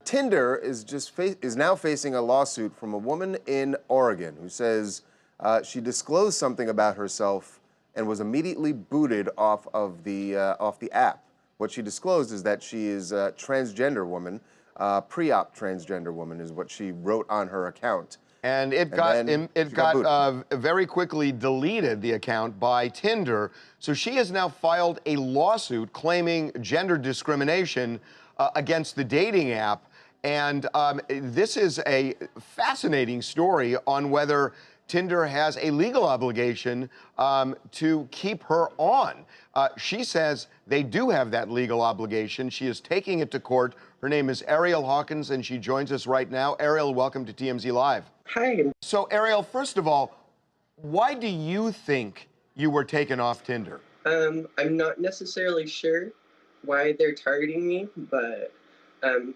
Tinder is now facing a lawsuit from a woman in Oregon who says she disclosed something about herself and was immediately booted off the app. What she disclosed is that she is a transgender woman, pre-op transgender woman is what she wrote on her account. And it got very quickly deleted, the account, by Tinder. So she has now filed a lawsuit claiming gender discrimination against the dating app. And this is a fascinating story on whether Tinder has a legal obligation to keep her on. She says they do have that legal obligation. She is taking it to court. Her name is Ariel Hawkins, and she joins us right now. Ariel, welcome to TMZ Live. Hi. So, Ariel, first of all, why do you think you were taken off Tinder? I'm not necessarily sure why they're targeting me, but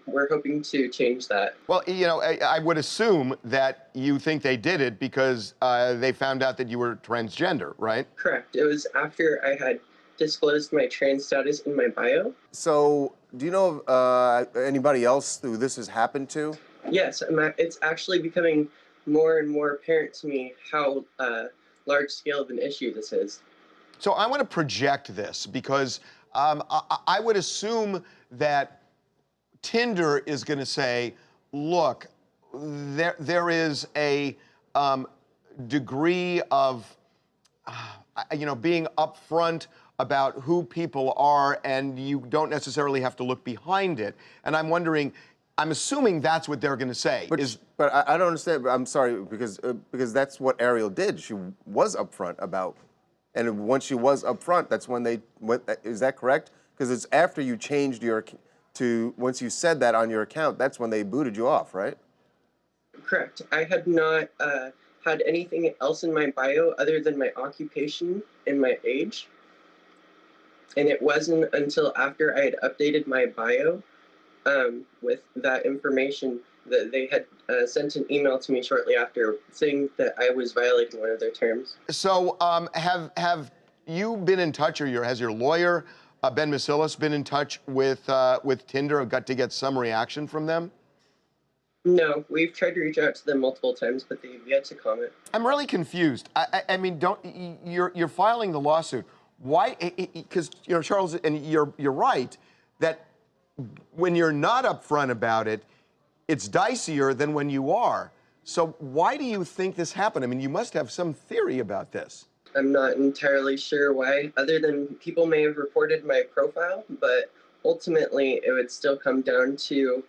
we're hoping to change that. Well, you know, I would assume that you think they did it because they found out that you were transgender, right? Correct. It was after I had disclosed my trans status in my bio. So, do you know of anybody else who this has happened to? Yes, it's actually becoming more and more apparent to me how large scale of an issue this is. So I want to project this because I would assume that Tinder is going to say, look, there is a degree of, being upfront about who people are, and you don't necessarily have to look behind it. And I'm wondering, I'm assuming that's what they're going to say. But I don't understand. I'm sorry, because that's what Ariel did. She was upfront about, and once she was upfront, that's when they went. Is that correct? Because it's after you changed once you said that on your account, that's when they booted you off, right? Correct. I had not had anything else in my bio other than my occupation and my age. And it wasn't until after I had updated my bio with that information that they had sent an email to me shortly after saying that I was violating one of their terms. So have you been in touch, or has your lawyer, Ben Masilis, been in touch with Tinder, or got to get some reaction from them? No, we've tried to reach out to them multiple times, but they've yet to comment. I'm really confused. I mean, you're filing the lawsuit. Why? Because Charles, and you're right that when you're not upfront about it, it's dicier than when you are. So why do you think this happened? I mean, you must have some theory about this. I'm not entirely sure why, other than people may have reported my profile, but ultimately it would still come down to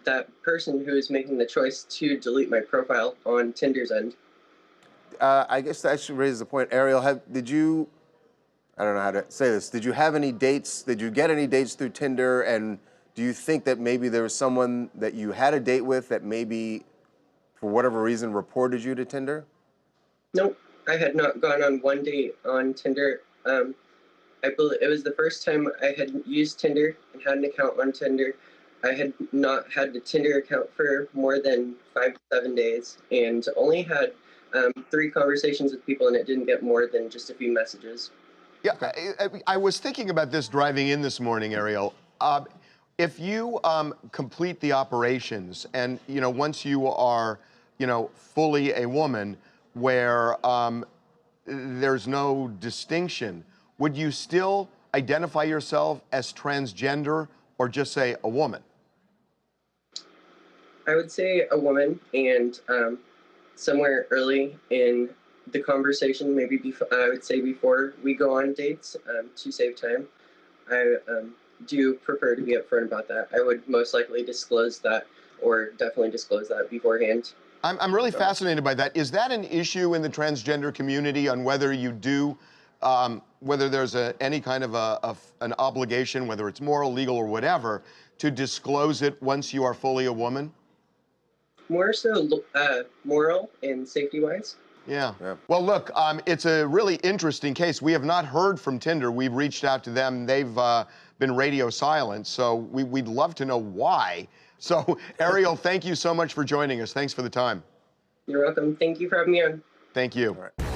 that person who is making the choice to delete my profile on Tinder's end. I guess that should raise the point. Ariel, I don't know how to say this. Did you have any dates? Did you get any dates through Tinder? And do you think that maybe there was someone that you had a date with that maybe, for whatever reason, reported you to Tinder? Nope. I had not gone on one date on Tinder. I believe it was the first time I had used Tinder and had an account on Tinder. I had not had a Tinder account for more than 5 to 7 days, and only had 3 conversations with people, and it didn't get more than just a few messages. Yeah, I was thinking about this driving in this morning, Ariel. If you complete the operations, and once you are, fully a woman, where there's no distinction, would you still identify yourself as transgender or just say a woman? I would say a woman, and somewhere early in the conversation, maybe I would say before we go on dates, to save time, I do prefer to be upfront about that. I would most likely disclose that, or definitely disclose that beforehand. I'm really fascinated by that. Is that an issue in the transgender community on whether you do, whether there's any kind of an obligation, whether it's moral, legal, or whatever, to disclose it once you are fully a woman? More so moral and safety-wise. Yeah. Well, look, it's a really interesting case. We have not heard from Tinder. We've reached out to them. They've been radio silent, so we'd love to know why. So, Ariel, thank you so much for joining us. Thanks for the time. You're welcome. Thank you for having me on. Thank you. All right.